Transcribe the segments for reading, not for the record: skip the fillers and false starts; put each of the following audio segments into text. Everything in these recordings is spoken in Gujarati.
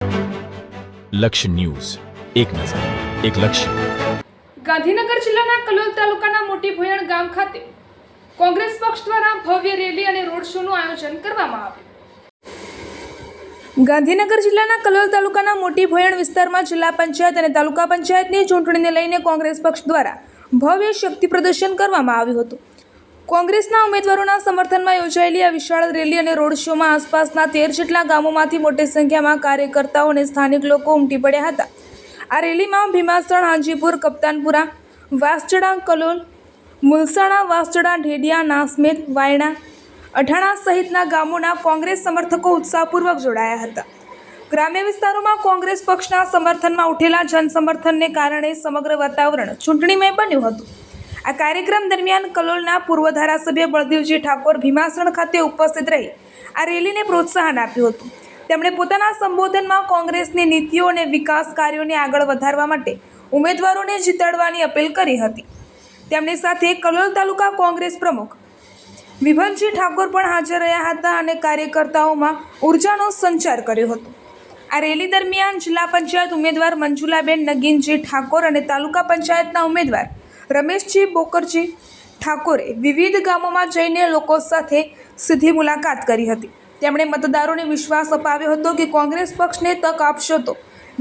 લક્ષ્ય ન્યૂઝ, એક નજર, એક લક્ષ્ય. ગાંધીનગર જિલ્લાના કલોલ તાલુકાના મોટી ભોયણ ગામ ખાતે કોંગ્રેસ પક્ષ દ્વારા ભવ્ય રેલી અને રોડ શોનું આયોજન કરવામાં આવ્યું. ગાંધીનગર જિલ્લાના કલોલ તાલુકાના મોટી ભોયણ વિસ્તારમાં જિલ્લા પંચાયત અને તાલુકા પંચાયતની ચૂંટણીને લઈને કોંગ્રેસ પક્ષ દ્વારા ભવ્ય શક્તિ પ્રદર્શન કરવામાં આવ્યું હતું. કોંગ્રેસના ઉમેદવારોના સમર્થનમાં યોજાયેલી આ વિશાળ રેલી અને રોડ શોમાં આસપાસના 13 જેટલા ગામોમાંથી મોટી સંખ્યામાં કાર્યકર્તાઓ અને સ્થાનિક લોકો ઉમટી પડ્યા હતા. આ રેલીમાં ભીમાસણ, હાજીપુર, કપ્તાનપુરા, વાસચડા, કલોલ, મુલસાણા, વાસચડા, ઢેડિયા, નાસમેદ, વાયણા, અઠાણા સહિતના ગામોના કોંગ્રેસ સમર્થકો ઉત્સાહપૂર્વક જોડાયા હતા. ગ્રામ્ય વિસ્તારોમાં કોંગ્રેસ પક્ષના સમર્થનમાં ઉઠેલા જનસમર્થનને કારણે સમગ્ર વાતાવરણ ચૂંટણીમય બન્યું હતું. આ કાર્યક્રમ દરમિયાન કલોલના પૂર્વ ધારાસભ્ય બળદેવજી ઠાકોર ભીમાસણ ખાતે ઉપસ્થિત રહી આ રેલીને પ્રોત્સાહન આપ્યું હતું. તેમણે પોતાના સંબોધનમાં કોંગ્રેસની નીતિઓ અને વિકાસ કાર્યોને આગળ વધારવા માટે ઉમેદવારોને જીતાડવાની અપીલ કરી હતી. તેમની સાથે કલોલ તાલુકા કોંગ્રેસ પ્રમુખ વિભનજી ઠાકોર પણ હાજર રહ્યા હતા અને કાર્યકર્તાઓમાં ઉર્જાનો સંચાર કર્યો હતો. આ રેલી દરમિયાન જિલ્લા પંચાયત ઉમેદવાર મંજુલાબેન નગીનજી ઠાકોર અને તાલુકા પંચાયતના ઉમેદવાર રમેશજી બોકરજી ઠાકોરે વિવિધ ગામોમાં જઈને લોકો સાથે સીધી મુલાકાત કરી હતી. તેમણે મતદારોને વિશ્વાસ અપાવ્યો હતો કે કોંગ્રેસ પક્ષને તક આપશો તો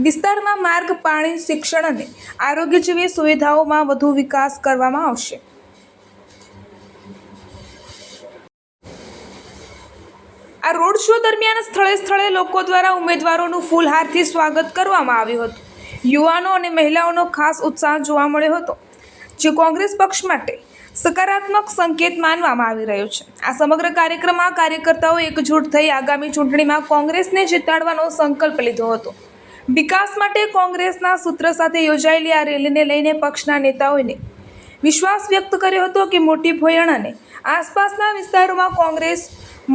વિસ્તારમાં માર્ગ, પાણી, શિક્ષણ અને આરોગ્ય જેવી સુવિધાઓમાં વધુ વિકાસ કરવામાં આવશે. આ રોડ શો દરમિયાન સ્થળે સ્થળે લોકો દ્વારા ઉમેદવારોનું ફૂલહારથી સ્વાગત કરવામાં આવ્યું હતું. યુવાનો અને મહિલાઓનો ખાસ ઉત્સાહ જોવા મળ્યો હતો, જે કોંગ્રેસ પક્ષ માટે સકારાત્મક સંકેત માનવામાં આવી રહ્યો છે. આ સમગ્ર કાર્યક્રમમાં કાર્યકર્તાઓ એકજૂટ થઈ આગામી ચૂંટણીમાં કોંગ્રેસને જીતાડવાનો સંકલ્પ લીધો હતો. વિકાસ માટે કોંગ્રેસના સૂત્ર સાથે યોજાયેલી આ રેલીને લઈને પક્ષના નેતાઓએ વિશ્વાસ વ્યક્ત કર્યો હતો કે મોટી ભોયણ અને આસપાસના વિસ્તારોમાં કોંગ્રેસ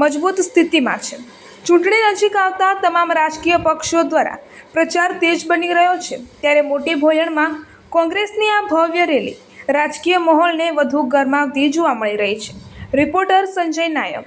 મજબૂત સ્થિતિમાં છે. ચૂંટણી નજીક આવતા તમામ રાજકીય પક્ષો દ્વારા પ્રચાર તેજ બની રહ્યો છે, ત્યારે મોટી ભોયણમાં કોંગ્રેસની આ ભવ્ય રેલી રાજકીય માહોલને વધુ ગરમાવતી જોવા મળી રહી છે. રિપોર્ટર સંજય નાયક.